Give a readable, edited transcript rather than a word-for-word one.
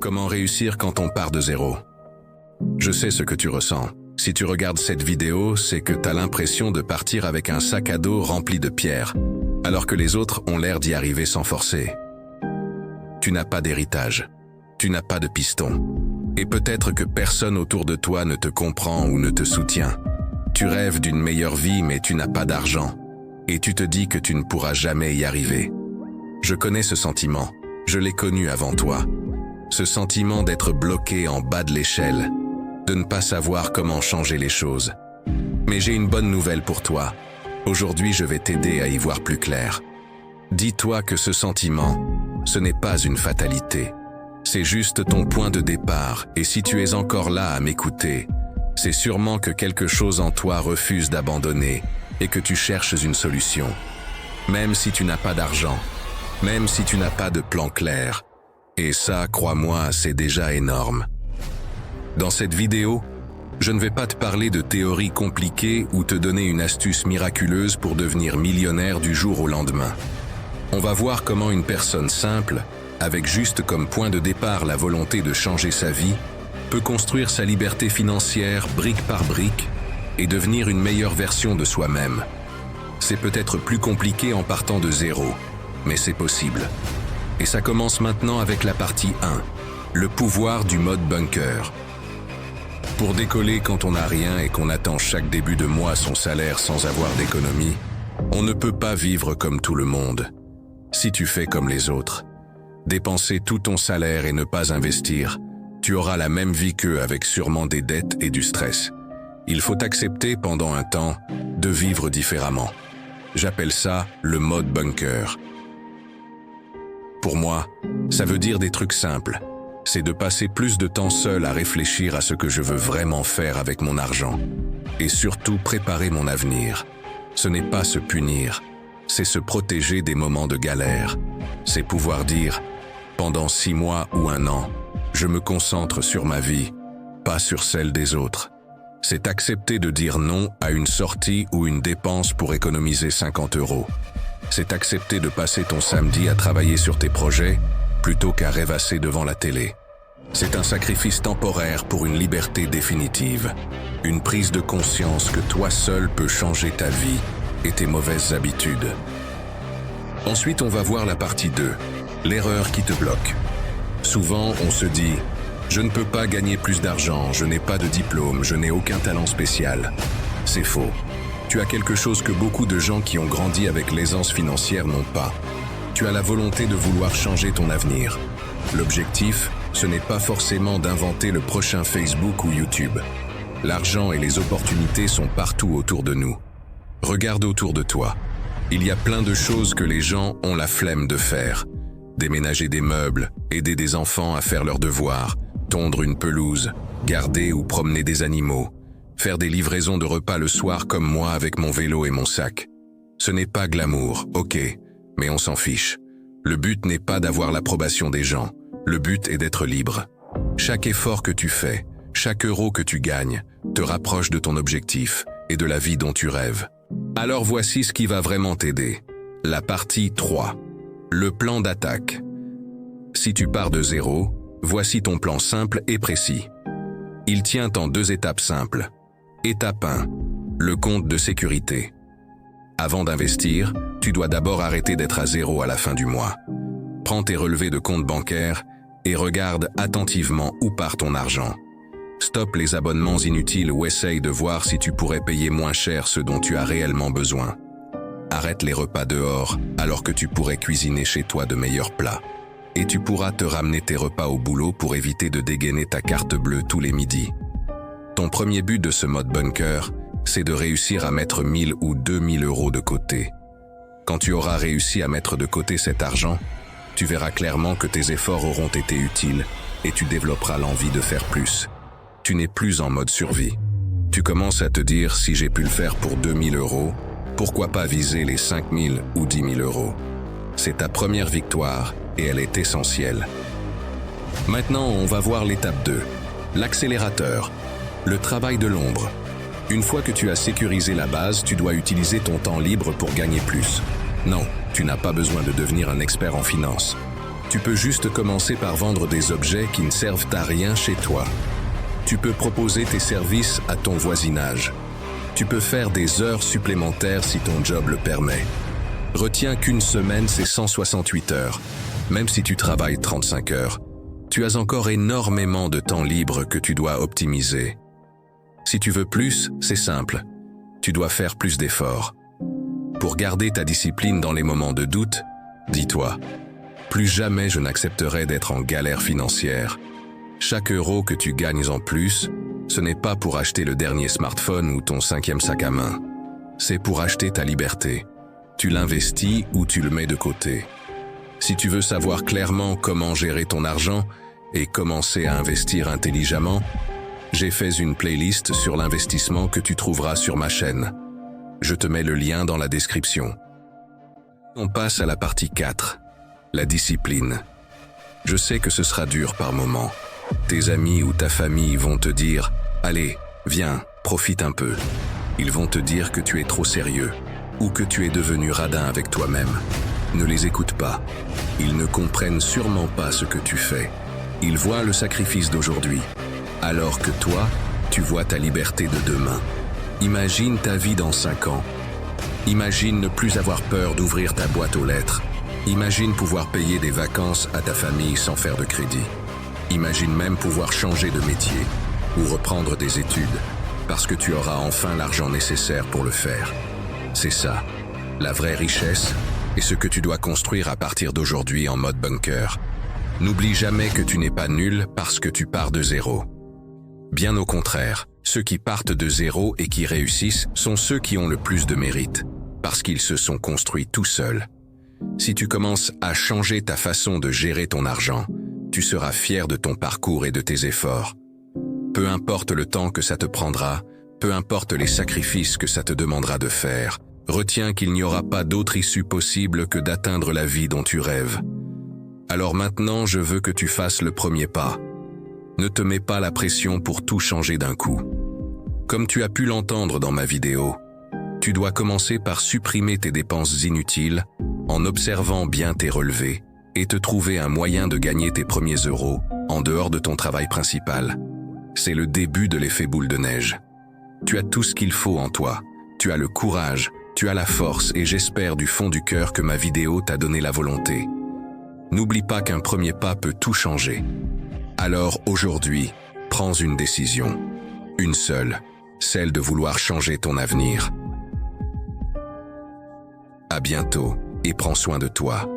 Comment réussir quand on part de zéro? Je sais ce que tu ressens. Si tu regardes cette vidéo, c'est que tu as l'impression de partir avec un sac à dos rempli de pierres, alors que les autres ont l'air d'y arriver sans forcer. Tu n'as pas d'héritage. Tu n'as pas de piston. Et peut-être que personne autour de toi ne te comprend ou ne te soutient. Tu rêves d'une meilleure vie, mais tu n'as pas d'argent. Et tu te dis que tu ne pourras jamais y arriver. Je connais ce sentiment. Je l'ai connu avant toi. Ce sentiment d'être bloqué en bas de l'échelle, de ne pas savoir comment changer les choses. Mais j'ai une bonne nouvelle pour toi. Aujourd'hui, je vais t'aider à y voir plus clair. Dis-toi que ce sentiment, ce n'est pas une fatalité. C'est juste ton point de départ, et si tu es encore là à m'écouter, c'est sûrement que quelque chose en toi refuse d'abandonner et que tu cherches une solution. Même si tu n'as pas d'argent, même si tu n'as pas de plan clair. Et ça, crois-moi, c'est déjà énorme. Dans cette vidéo, je ne vais pas te parler de théories compliquées ou te donner une astuce miraculeuse pour devenir millionnaire du jour au lendemain. On va voir comment une personne simple, avec juste comme point de départ la volonté de changer sa vie, peut construire sa liberté financière brique par brique et devenir une meilleure version de soi-même. C'est peut-être plus compliqué en partant de zéro, mais c'est possible. Et ça commence maintenant avec la partie 1, le pouvoir du mode bunker. Pour décoller quand on n'a rien et qu'on attend chaque début de mois son salaire sans avoir d'économie, on ne peut pas vivre comme tout le monde. Si tu fais comme les autres, dépenser tout ton salaire et ne pas investir, tu auras la même vie qu'eux avec sûrement des dettes et du stress. Il faut accepter pendant un temps de vivre différemment. J'appelle ça le mode bunker. Pour moi, ça veut dire des trucs simples. C'est de passer plus de temps seul à réfléchir à ce que je veux vraiment faire avec mon argent. Et surtout préparer mon avenir. Ce n'est pas se punir, c'est se protéger des moments de galère. C'est pouvoir dire, pendant 6 mois ou 1 an, je me concentre sur ma vie, pas sur celle des autres. C'est accepter de dire non à une sortie ou une dépense pour économiser 50 €. C'est accepter de passer ton samedi à travailler sur tes projets plutôt qu'à rêvasser devant la télé. C'est un sacrifice temporaire pour une liberté définitive. Une prise de conscience que toi seul peux changer ta vie et tes mauvaises habitudes. Ensuite, on va voir la partie 2, l'erreur qui te bloque. Souvent, on se dit « Je ne peux pas gagner plus d'argent, je n'ai pas de diplôme, je n'ai aucun talent spécial ». C'est faux. Tu as quelque chose que beaucoup de gens qui ont grandi avec l'aisance financière n'ont pas. Tu as la volonté de vouloir changer ton avenir. L'objectif, ce n'est pas forcément d'inventer le prochain Facebook ou YouTube. L'argent et les opportunités sont partout autour de nous. Regarde autour de toi. Il y a plein de choses que les gens ont la flemme de faire. Déménager des meubles, aider des enfants à faire leurs devoirs, tondre une pelouse, garder ou promener des animaux. Faire des livraisons de repas le soir comme moi avec mon vélo et mon sac. Ce n'est pas glamour, ok, mais on s'en fiche. Le but n'est pas d'avoir l'approbation des gens, le but est d'être libre. Chaque effort que tu fais, chaque euro que tu gagnes, te rapproche de ton objectif et de la vie dont tu rêves. Alors voici ce qui va vraiment t'aider. La partie 3. Le plan d'attaque. Si tu pars de zéro, voici ton plan simple et précis. Il tient en 2 étapes simples. Étape 1. Le compte de sécurité. Avant d'investir, tu dois d'abord arrêter d'être à zéro à la fin du mois. Prends tes relevés de compte bancaire et regarde attentivement où part ton argent. Stoppe les abonnements inutiles ou essaye de voir si tu pourrais payer moins cher ce dont tu as réellement besoin. Arrête les repas dehors alors que tu pourrais cuisiner chez toi de meilleurs plats. Et tu pourras te ramener tes repas au boulot pour éviter de dégainer ta carte bleue tous les midis. Ton premier but de ce mode bunker, c'est de réussir à mettre 1000 ou 2000 € de côté. Quand tu auras réussi à mettre de côté cet argent, tu verras clairement que tes efforts auront été utiles et tu développeras l'envie de faire plus. Tu n'es plus en mode survie. Tu commences à te dire si j'ai pu le faire pour 2000 €, pourquoi pas viser les 5000 ou 10 000 €. C'est ta première victoire et elle est essentielle. Maintenant, on va voir l'étape 2, l'accélérateur, le travail de l'ombre. Une fois que tu as sécurisé la base, tu dois utiliser ton temps libre pour gagner plus. Non, tu n'as pas besoin de devenir un expert en finance. Tu peux juste commencer par vendre des objets qui ne servent à rien chez toi. Tu peux proposer tes services à ton voisinage. Tu peux faire des heures supplémentaires si ton job le permet. Retiens qu'une semaine, c'est 168 heures. Même si tu travailles 35 heures, tu as encore énormément de temps libre que tu dois optimiser. Si tu veux plus, c'est simple. Tu dois faire plus d'efforts. Pour garder ta discipline dans les moments de doute, dis-toi, plus jamais je n'accepterai d'être en galère financière. Chaque euro que tu gagnes en plus, ce n'est pas pour acheter le dernier smartphone ou ton 5e sac à main. C'est pour acheter ta liberté. Tu l'investis ou tu le mets de côté. Si tu veux savoir clairement comment gérer ton argent et commencer à investir intelligemment, j'ai fait une playlist sur l'investissement que tu trouveras sur ma chaîne. Je te mets le lien dans la description. On passe à la partie 4, la discipline. Je sais que ce sera dur par moments. Tes amis ou ta famille vont te dire « Allez, viens, profite un peu ». Ils vont te dire que tu es trop sérieux ou que tu es devenu radin avec toi-même. Ne les écoute pas. Ils ne comprennent sûrement pas ce que tu fais. Ils voient le sacrifice d'aujourd'hui, alors que toi, tu vois ta liberté de demain. Imagine ta vie dans 5 ans. Imagine ne plus avoir peur d'ouvrir ta boîte aux lettres. Imagine pouvoir payer des vacances à ta famille sans faire de crédit. Imagine même pouvoir changer de métier ou reprendre des études parce que tu auras enfin l'argent nécessaire pour le faire. C'est ça, la vraie richesse et ce que tu dois construire à partir d'aujourd'hui en mode bunker. N'oublie jamais que tu n'es pas nul parce que tu pars de zéro. Bien au contraire, ceux qui partent de zéro et qui réussissent sont ceux qui ont le plus de mérite, parce qu'ils se sont construits tout seuls. Si tu commences à changer ta façon de gérer ton argent, tu seras fier de ton parcours et de tes efforts. Peu importe le temps que ça te prendra, peu importe les sacrifices que ça te demandera de faire, retiens qu'il n'y aura pas d'autre issue possible que d'atteindre la vie dont tu rêves. Alors maintenant, je veux que tu fasses le premier pas. Ne te mets pas la pression pour tout changer d'un coup. Comme tu as pu l'entendre dans ma vidéo, tu dois commencer par supprimer tes dépenses inutiles en observant bien tes relevés et te trouver un moyen de gagner tes premiers euros en dehors de ton travail principal. C'est le début de l'effet boule de neige. Tu as tout ce qu'il faut en toi. Tu as le courage, tu as la force et j'espère du fond du cœur que ma vidéo t'a donné la volonté. N'oublie pas qu'un premier pas peut tout changer. Alors aujourd'hui, prends une décision. Une seule, celle de vouloir changer ton avenir. À bientôt et prends soin de toi.